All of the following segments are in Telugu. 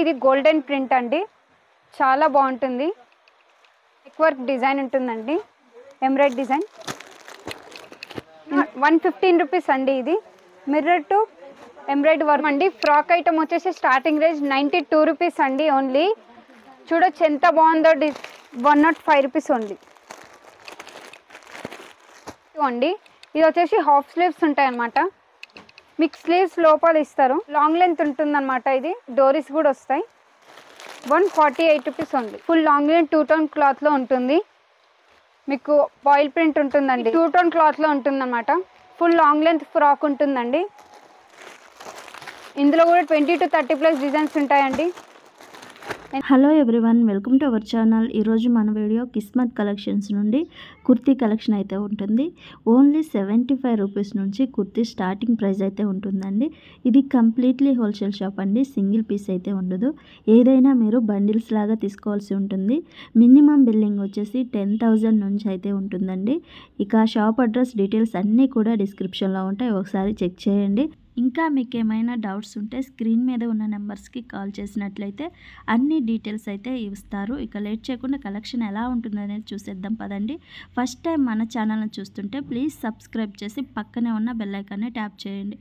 ఇది గోల్డెన్ ప్రింట్ అండి, చాలా బాగుంటుంది. నెక్ వర్క్ డిజైన్ ఉంటుందండి, ఎంబ్రాయిడ్ డిజైన్. 115 రూపీస్ అండి. ఇది మిర్రర్ టు ఎంబ్రాయిడ్ వర్క్ అండి. ఫ్రాక్ ఐటమ్ వచ్చేసి స్టార్టింగ్ రేంజ్ 92 రూపీస్ అండి ఓన్లీ. చూడొచ్చు ఎంత బాగుందో. 105 రూపీస్ ఓన్లీ అండి. ఇది వచ్చేసి హాఫ్ స్లీవ్స్ ఉంటాయి అన్నమాట. మీకు స్లీవ్స్ లోపల ఇస్తారు, లాంగ్ లెంత్ ఉంటుందన్నమాట. ఇది డోరీస్ కూడా వస్తాయి. 148 రూపీస్ ఉంది. ఫుల్ లాంగ్ లెంత్ 2 టోన్ క్లాత్లో ఉంటుంది. మీకు బాయిల్ ప్రింట్ ఉంటుందండి, 2 టోన్ క్లాత్లో ఉంటుందన్నమాట. ఫుల్ లాంగ్ లెంత్ ఫ్రాక్ ఉంటుందండి. ఇందులో కూడా 20 to 30+ డిజైన్స్ ఉంటాయండి. Hello everyone, welcome to our channel. ఈరోజు మన వీడియో కిస్మత్ కలెక్షన్స్ నుండి కుర్తీ కలెక్షన్ అయితే ఉంటుంది. ఓన్లీ 75 రూపీస్ నుంచి కుర్తీ స్టార్టింగ్ ప్రైస్ అయితే ఉంటుందండి. ఇది కంప్లీట్లీ హోల్సేల్ షాప్ అండి, సింగిల్ పీస్ అయితే ఉండదు. ఏదైనా మీరు బండిల్స్ లాగా తీసుకోవాల్సి ఉంటుంది. మినిమం బిల్లింగ్ వచ్చేసి 10,000 నుంచి అయితే ఉంటుందండి. ఇక షాప్ అడ్రస్ డీటెయిల్స్ అన్నీ కూడా డిస్క్రిప్షన్లో ఉంటాయి, ఒకసారి చెక్ చేయండి. ఇంకా మీకు ఏమైనా డౌట్స్ ఉంటే స్క్రీన్ మీద ఉన్న నెంబర్స్కి కాల్ చేసినట్లయితే అన్ని డీటెయిల్స్ అయితే ఇస్తారు. ఇక లేట్ చేయకుండా కలెక్షన్ ఎలా ఉంటుందనేది చూసేద్దాం పదండి. ఫస్ట్ టైం మన ఛానల్ని చూస్తుంటే ప్లీజ్ సబ్స్క్రైబ్ చేసి పక్కనే ఉన్న బెల్ ఐకాన్ని ట్యాప్ చేయండి.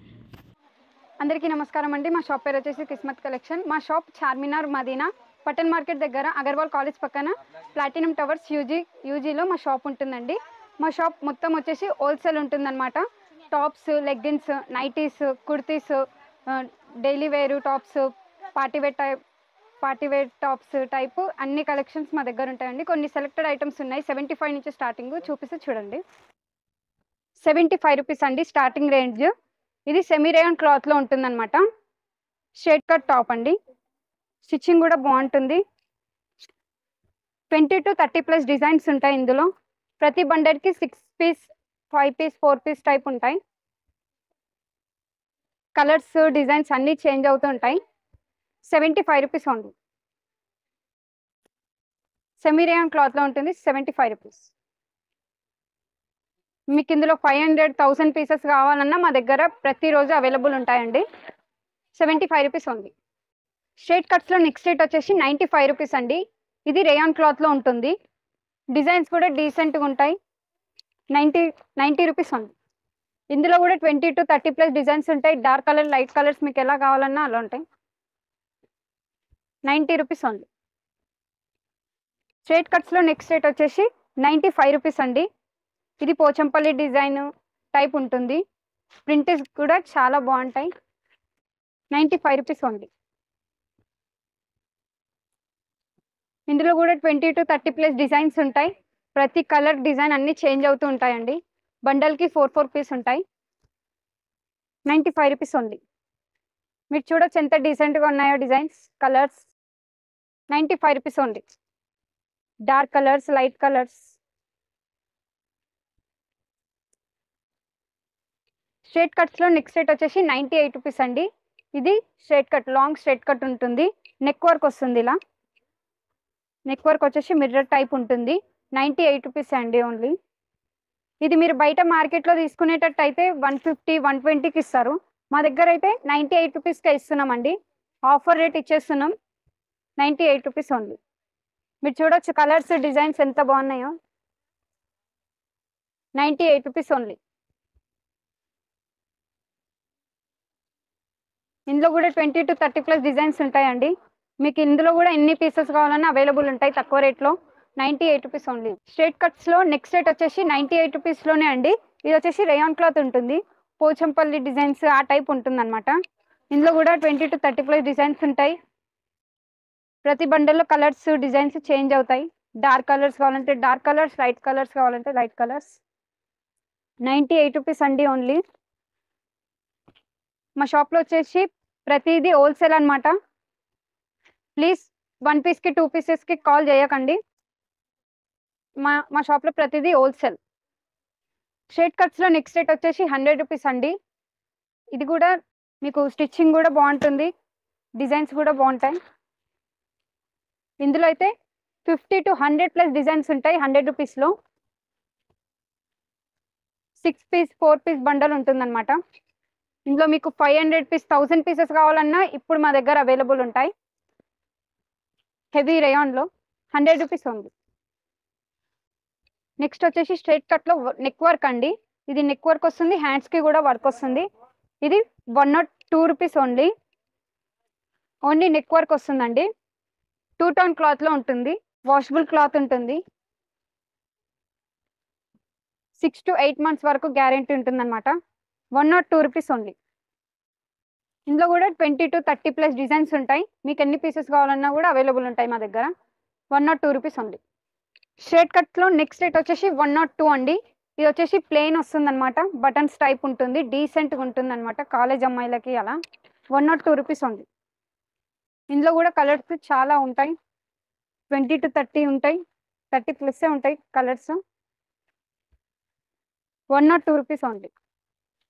అందరికీ నమస్కారం అండి. మా షాప్ పేరు వచ్చేసి కిస్మత్ కలెక్షన్. మా షాప్ చార్మినార్ మదీనా పట్టన్ మార్కెట్ దగ్గర అగర్వాల్ కాలేజ్ పక్కన ప్లాటినం టవర్స్ యూజీలో మా షాప్ ఉంటుందండి. మా షాప్ మొత్తం వచ్చేసి హోల్సేల్ ఉంటుందన్నమాట. Tops, leggings, nighties, kurtis, daily wear tops, party wear tops type అన్ని కలెక్షన్స్ మా దగ్గర ఉంటాయండి. కొన్ని సెలెక్టెడ్ ఐటమ్స్ ఉన్నాయి. 75 నుంచి స్టార్టింగ్ చూపిస్తే చూడండి. 75 రూపీస్ అండి స్టార్టింగ్ రేంజ్. ఇది సెమీ రేయాన్ క్లాత్లో ఉంటుందన్నమాట. షేడ్ కట్ టాప్ అండి. స్టిచ్చింగ్ కూడా బాగుంటుంది. 20 to 30+ డిజైన్స్ ఉంటాయి ఇందులో. ప్రతి బండెడ్కి 6 పీస్, 5 పీస్, 4 పీస్ టైప్ ఉంటాయి. కలర్స్, డిజైన్స్ అన్నీ చేంజ్ అవుతూ ఉంటాయి. 75 రూపీస్ ఉంది. సెమీ రేయాన్ క్లాత్లో ఉంటుంది. 75 రూపీస్. మీకు ఇందులో 500,000 పీసెస్ కావాలన్నా మా దగ్గర ప్రతిరోజు అవైలబుల్ ఉంటాయండి. 75 రూపీస్ ఉంది. స్ట్రైట్ కట్స్లో నెక్స్ట్ రేట్ వచ్చేసి 95 రూపీస్ అండి. ఇది రేయాన్ క్లాత్లో ఉంటుంది. డిజైన్స్ కూడా డీసెంట్గా ఉంటాయి. 90 రూపీస్ ఉంది. ఇందులో కూడా 20 to 30+ డిజైన్స్ ఉంటాయి. డార్క్ కలర్, లైట్ కలర్స్ మీకు ఎలా కావాలన్నా అలా ఉంటాయి. 90 రూపీస్ ఉంది. స్ట్రైట్ కట్స్లో నెక్స్ట్ రేట్ వచ్చేసి 95 రూపీస్ అండి. ఇది పోచంపల్లి డిజైన్ టైప్ ఉంటుంది. ప్రింట్స్ కూడా చాలా బాగుంటాయి. 95 రూపీస్ ఉంది. ఇందులో కూడా 20 to 30+ డిజైన్స్ ఉంటాయి. ప్రతి కలర్, డిజైన్ అన్నీ చేంజ్ అవుతూ ఉంటాయండి. బండల్కి 4 పీస్ ఉంటాయి. 95 రూపీస్ ఉంది. మీరు చూడొచ్చు ఎంత డీసెంట్గా ఉన్నాయో డిజైన్స్, కలర్స్. 95 రూపీస్ ఉంది. Dark colours, light colours. Straight కట్స్లో నెక్స్ట్ రేట్ వచ్చేసి 98 రూపీస్ అండి. ఇది straight cut, long straight cut ఉంటుంది. నెక్ వర్క్ వస్తుంది. ఇలా నెక్ వర్క్ వచ్చేసి మిర్రర్ టైప్ ఉంటుంది. 98 రూపీస్ అండి ఓన్లీ. ఇది మీరు బయట మార్కెట్లో తీసుకునేటట్టు అయితే 150, 120కి ఇస్తారు. మా దగ్గర అయితే 98 రూపీస్కే ఇస్తున్నామండి. ఆఫర్ రేట్ ఇచ్చేస్తున్నాం. 98 రూపీస్ ఓన్లీ. మీరు చూడొచ్చు కలర్స్, డిజైన్స్ ఎంత బాగున్నాయో. 98 రూపీస్ ఓన్లీ. ఇందులో కూడా 20 to 30+ డిజైన్స్ ఉంటాయండి. మీకు ఇందులో కూడా ఎన్ని పీసెస్ కావాలన్నా అవైలబుల్ ఉంటాయి తక్కువ రేట్లో. 98 రూపీస్ ఓన్లీ. స్ట్రైట్ కట్స్లో నెక్స్ట్ రేట్ వచ్చేసి 98 రూపీస్లోనే అండి. ఇది వచ్చేసి రేయాన్ క్లాత్ ఉంటుంది. పోచంపల్లి డిజైన్స్ ఆ టైప్ ఉంటుంది అనమాట. ఇందులో కూడా 20 to 30+ డిజైన్స్ ఉంటాయి. ప్రతి బండల్లో కలర్స్, డిజైన్స్ చేంజ్ అవుతాయి. డార్క్ కలర్స్ కావాలంటే డార్క్ కలర్స్, లైట్ కలర్స్ కావాలంటే లైట్ కలర్స్. 98 రూపీస్ అండి ఓన్లీ. మా షాప్లో వచ్చేసి ప్రతిదీ హోల్సేల్ అనమాట. ప్లీజ్ 1 పీస్కి 2 పీసెస్కి కాల్ చేయకండి. మా షాప్లో ప్రతిదీ హోల్సేల్. స్ట్రైట్ కట్స్లో నెక్స్ట్ రేట్ వచ్చేసి 100 రూపీస్ అండి. ఇది కూడా మీకు స్టిచ్చింగ్ కూడా బాగుంటుంది. డిజైన్స్ కూడా బాగుంటాయి. ఇందులో అయితే 50 to 100+ డిజైన్స్ ఉంటాయి. 100 రూపీస్లో 6 పీస్, 4 పీస్ బండల్ ఉంటుందన్నమాట. ఇందులో మీకు 500 పీస్, 1000 పీసెస్ కావాలన్నా ఇప్పుడు మా దగ్గర అవైలబుల్ ఉంటాయి. హెవీ రేయాన్లో 100 రూపీస్ ఉంది. నెక్స్ట్ వచ్చేసి స్ట్రైట్ కట్లో నెక్ వర్క్ అండి. ఇది నెక్ వర్క్ వస్తుంది, హ్యాండ్స్కి కూడా వర్క్ వస్తుంది. ఇది 102 rupees only. Only neck work వస్తుందండి. 2 టోన్ క్లాత్లో ఉంటుంది, వాషబుల్ క్లాత్ ఉంటుంది. 6 to 8 months వరకు గ్యారెంటీ ఉంటుంది అనమాట. 102 రూపీస్ ఓన్లీ. ఇందులో కూడా 20 to 30+ డిజైన్స్ ఉంటాయి. మీకు ఎన్ని పీసెస్ కావాలన్నా కూడా అవైలబుల్ ఉంటాయి మా దగ్గర. 102 రూపీస్ ఉంది. స్ట్రైట్ కట్లో నెక్స్ట్ రేట్ వచ్చేసి 102 అండి. ఇది వచ్చేసి ప్లెయిన్ వస్తుంది అనమాట, బటన్స్ టైప్ ఉంటుంది, డీసెంట్గా ఉంటుంది అనమాట కాలేజ్ అమ్మాయిలకి అలా. 102 రూపీస్ ఉంది. ఇందులో కూడా కలర్స్ చాలా ఉంటాయి, 20 to 30 ఉంటాయి, 30+ ఉంటాయి కలర్స్. 102 రూపీస్ ఉంది.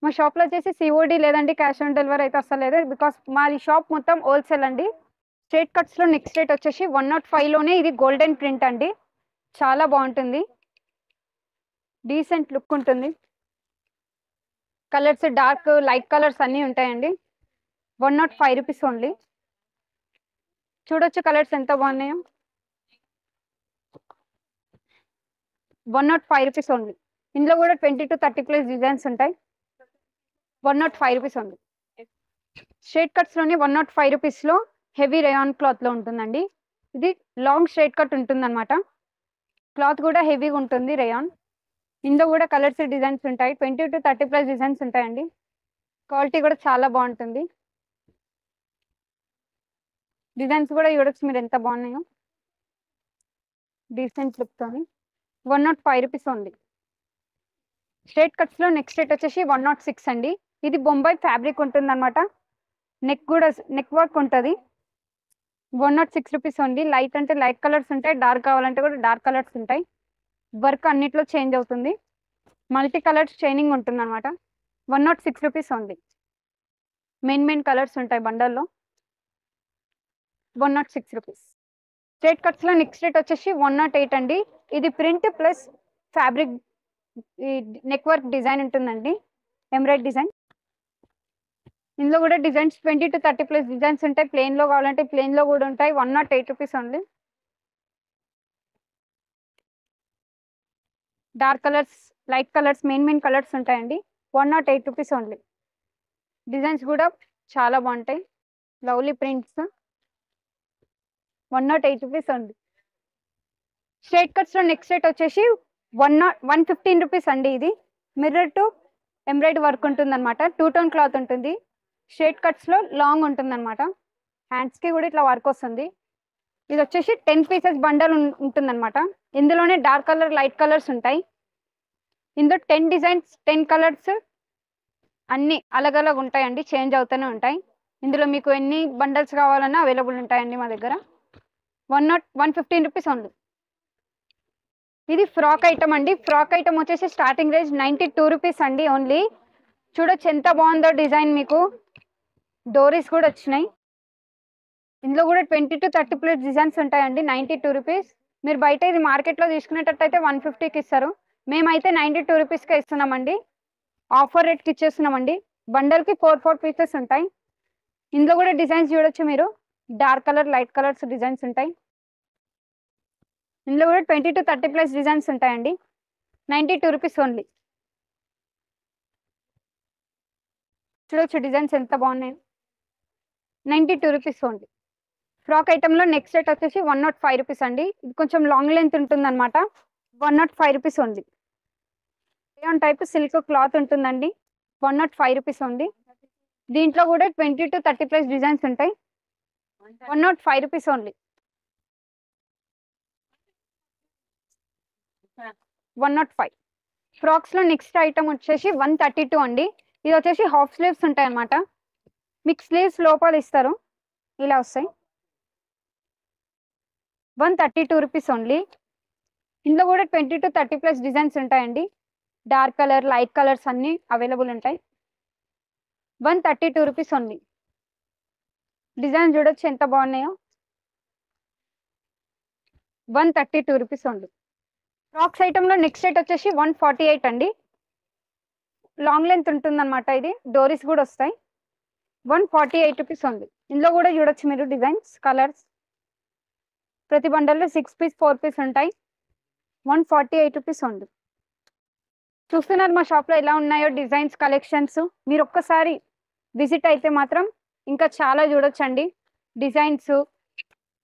మా షాప్లో వచ్చేసి సిఓడి లేదండి, క్యాష్ ఆన్ డెలివరీ అయితే అసలు లేదు, బికాస్ మాది షాప్ మొత్తం హోల్సేల్ అండి. స్ట్రైట్ కట్స్లో నెక్స్ట్ రేట్ వచ్చేసి 105లోనే ఇది గోల్డెన్ ప్రింట్ అండి. చాలా బాగుంటుంది, డీసెంట్ లుక్ ఉంటుంది. కలర్స్ డార్క్ లైట్ కలర్స్ అన్నీ ఉంటాయండి. 105 రూపీస్ ఓన్లీ. చూడొచ్చు కలర్స్ ఎంత బాగున్నాయో. 105 రూపీస్ ఓన్లీ. ఇందులో కూడా 20 to 30+ డిజైన్స్ ఉంటాయి. 105 రూపీస్ ఉంది. స్ట్రైట్ కట్స్లోని 105 రూపీస్లో హెవీ రేయాన్ క్లాత్లో ఉంటుందండి. ఇది లాంగ్ స్ట్రైట్ కట్ ఉంటుంది అనమాట. క్లాత్ కూడా హెవీగా ఉంటుంది రేయాన్. ఇందులో కూడా కలర్స్ డిజైన్స్ ఉంటాయి, 20 to 30+ డిజైన్స్ ఉంటాయండి. క్వాలిటీ కూడా చాలా బాగుంటుంది. డిజైన్స్ కూడా చూడొచ్చు మీరు ఎంత బాగున్నాయో, డీసెంట్ లుక్తో. 105 రూపీస్ ఉంది. స్ట్రైట్ కట్స్లో నెక్స్ట్ రేట్ వచ్చేసి 106 అండి. ఇది బొంబాయి ఫ్యాబ్రిక్ ఉంటుంది అనమాట, నెక్ వర్క్ ఉంటుంది. 106 రూపీస్ ఉంది. లైట్ అంటే లైట్ కలర్స్ ఉంటాయి, డార్క్ కావాలంటే కూడా డార్క్ కలర్స్ ఉంటాయి. వర్క్ అన్నిట్లో చేంజ్ అవుతుంది, మల్టీ కలర్స్ షైనింగ్ ఉంటుంది అనమాట. 106 రూపీస్ ఉంది. మెయిన్ కలర్స్ ఉంటాయి బండల్లో. 106 రూపీస్. స్ట్రైట్ కట్స్లో నెక్స్ట్ రేట్ వచ్చేసి 108 అండి. ఇది print plus fabric neck work design ఉంటుందండి, ఎంబ్రాయిడ్ డిజైన్. ఇందులో కూడా డిజైన్స్ 20 to 30+ డిజైన్స్ ఉంటాయి. ప్లెయిన్లో కావాలంటే ప్లెయిన్లో కూడా ఉంటాయి. 108 rupees only. Dark colours light colours main colours ఉంటాయండి. 108 రూపీస్ ఓన్లీ. డిజైన్స్ కూడా చాలా బాగుంటాయి, లవ్లీ ప్రింట్స్. 108 రూపీస్ ఉంది. స్ట్రైట్ కట్స్లో నెక్స్ట్ రేట్ వచ్చేసి 115 రూపీస్ అండి. ఇది మిర్రర్ టు ఎంబ్రాయిడ్ వర్క్ ఉంటుంది అనమాట, 2 టోన్ క్లాత్ ఉంటుంది. స్ట్రైట్ కట్స్లో లాంగ్ ఉంటుంది అనమాట, హ్యాండ్స్కి కూడా ఇట్లా వర్క్ వస్తుంది. ఇది వచ్చేసి 10 పీసెస్ బండల్ ఉంటుంది అనమాట. ఇందులోనే డార్క్ కలర్ లైట్ కలర్స్ ఉంటాయి. ఇందులో 10 డిజైన్స్ 10 కలర్స్ అన్నీ అలగ్ ఉంటాయండి, చేంజ్ అవుతూనే ఉంటాయి. ఇందులో మీకు ఎన్ని బండల్స్ కావాలన్నా అవైలబుల్ ఉంటాయండి మా దగ్గర. 115 రూపీస్ ఉంది. ఇది ఫ్రాక్ ఐటమ్ అండి. ఫ్రాక్ ఐటమ్ వచ్చేసి స్టార్టింగ్ రేంజ్ 92 రూపీస్ అండి ఓన్లీ. చూడొచ్చు ఎంత బాగుందో డిజైన్. మీకు డోరీస్ కూడా వచ్చినాయి. ఇందులో కూడా 20 to 30+ డిజైన్స్ ఉంటాయండి. 92 రూపీస్. మీరు బయట ఇది మార్కెట్లో తీసుకునేటట్టయితే 150కి ఇస్తారు, మేమైతే 92 రూపీస్కే ఇస్తున్నామండి. ఆఫర్ రేట్కి ఇచ్చేస్తున్నామండి. బండల్కి 4 పీసెస్ ఉంటాయి. ఇందులో కూడా డిజైన్స్ చూడొచ్చు మీరు, dark colour light colours designs ఉంటాయి. ఇందులో కూడా 20 to 30+ డిజైన్స్ ఉంటాయండి. 92 రూపీస్ ఓన్లీ. చూడొచ్చు డిజైన్స్ ఎంత బాగున్నాయి. 92 రూపీస్ ఓన్లీ. ఫ్రాక్ ఐటెంలో నెక్స్ట్ రేట్ వచ్చేసి 105 రూపీస్ అండి. ఇది కొంచెం లాంగ్ లెంత్ ఉంటుంది అనమాట. 105 రూపీస్ ఉంది. రేయాన్ టైప్ సిల్క్ క్లాత్ ఉంటుందండి. 105 రూపీస్ ఉంది. దీంట్లో కూడా 20 to 30+ డిజైన్స్ ఉంటాయి. 105 రూపీస్ ఓన్లీ. 105. ఫ్రాక్స్లో నెక్స్ట్ ఐటమ్ వచ్చేసి 132 అండి. ఇది వచ్చేసి హాఫ్ స్లీవ్స్ ఉంటాయి అనమాట. మీకు స్లీవ్స్ లోపల ఇస్తారు, ఇలా వస్తాయి. 132 రూపీస్ ఓన్లీ. ఇందులో కూడా 20 to 30+ డిజైన్స్ ఉంటాయండి. డార్క్ కలర్ లైట్ కలర్స్ అన్నీ అవైలబుల్ ఉంటాయి. 132 రూపీస్ ఓన్లీ. డిజైన్ చూడొచ్చు ఎంత బాగున్నాయో. 132 రూపీస్ ఓన్లీ. ఫ్రాక్స్ ఐటెంలో నెక్స్ట్ రేట్ వచ్చేసి 148 అండి. లాంగ్ లెంత్ ఉంటుందన్నమాట. ఇది డోరీస్ కూడా వస్తాయి. 148 రూపీస్ ఉంది. ఇందులో కూడా చూడొచ్చు మీరు డిజైన్స్ కలర్స్. ప్రతి బండల్లో 6 పీస్ 4 పీస్ ఉంటాయి. 148 రూపీస్ ఉంది. చూస్తున్నారు మా షాప్లో ఎలా ఉన్నాయో డిజైన్స్ కలెక్షన్స్. మీరు ఒక్కసారి విజిట్ అయితే మాత్రం ఇంకా చాలా చూడొచ్చండి. డిజైన్స్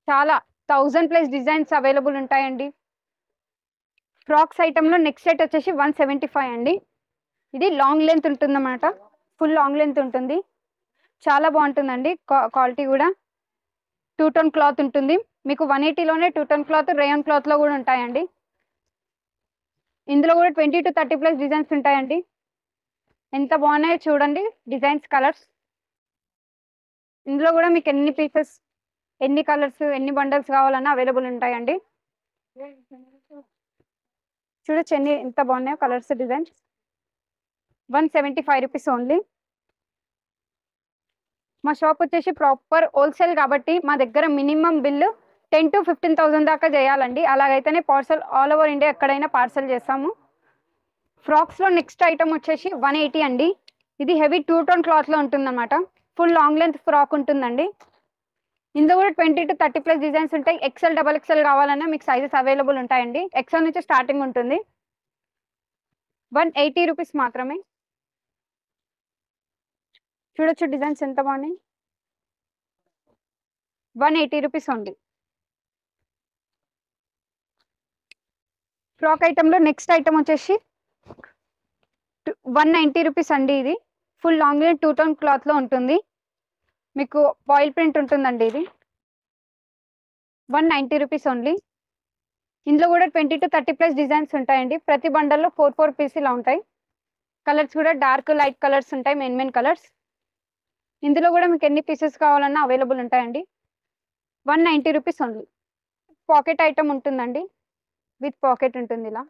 చాలా 1000+ డిజైన్స్ అవైలబుల్ ఉంటాయండి. ఫ్రాక్స్ ఐటెంలో నెక్స్ట్ సెట్ వచ్చేసి 175 అండి. ఇది లాంగ్ లెంత్ ఉంటుందన్నమాట. ఫుల్ లాంగ్ లెంత్ ఉంటుంది. చాలా బాగుంటుందండి. క్వాలిటీ కూడా 2 టోన్ క్లాత్ ఉంటుంది. మీకు 180లోనే 2 టోన్ క్లాత్ రేయాన్ క్లాత్లో కూడా ఉంటాయండి. ఇందులో కూడా 20 to 30+ డిజైన్స్ ఉంటాయండి. ఎంత బాగున్నాయో చూడండి డిజైన్స్, కలర్స్. ఇందులో కూడా మీకు ఎన్ని పీసెస్, ఎన్ని కలర్స్, ఎన్ని బండల్స్ కావాలన్నా అవైలబుల్ ఉంటాయండి. చూడొచ్చు ఎంత బాగున్నాయో కలర్స్, డిజైన్స్. 175 rupees only. మా షాప్ వచ్చేసి ప్రాపర్ హోల్సేల్ కాబట్టి మా దగ్గర మినిమం బిల్లు 10 to 15,000 దాకా చేయాలండి. అలాగైతేనే పార్సల్ ఆల్ ఓవర్ ఇండియా ఎక్కడైనా పార్సల్ చేస్తాము. ఫ్రాక్స్లో నెక్స్ట్ ఐటమ్ వచ్చేసి 180 అండి. ఇది హెవీ 2 టోన్ క్లాత్లో ఉంటుందన్నమాట. ఫుల్ లాంగ్ లెంత్ ఫ్రాక్ ఉంటుందండి. ఇందులో కూడా 20 to 30+ డిజైన్స్ ఉంటాయి. XL, XXL కావాలన్నా మీకు సైజెస్ అవైలబుల్ ఉంటాయండి. XL నుంచి స్టార్టింగ్ ఉంటుంది. 180 రూపీస్ మాత్రమే. చూడొచ్చు డిజైన్స్ ఎంత బాగున్నాయి. 180 రూపీస్ ఉంది. ఫ్రాక్ ఐటెంలో నెక్స్ట్ ఐటమ్ వచ్చేసి 190 రూపీస్ అండి. ఇది ఫుల్ లాంగ్ లెంత్ 2 టోన్ క్లాత్లో ఉంటుంది. మీకు బాయిల్ ప్రింట్ ఉంటుందండి. ఇది 190 రూపీస్ ఓన్లీ. ఇందులో కూడా 20 to 30+ డిజైన్స్ ఉంటాయండి. ప్రతి బండల్లో 4 పీస్ ఇలా ఉంటాయి. కలర్స్ కూడా డార్క్, లైట్ కలర్స్ ఉంటాయి. Main colours. ఇందులో కూడా మీకు ఎన్ని పీసెస్ కావాలన్నా అవైలబుల్ ఉంటాయండి. 190 రూపీస్ ఓన్లీ. పాకెట్ ఐటమ్ ఉంటుందండి. విత్ పాకెట్ ఉంటుంది ఇలా.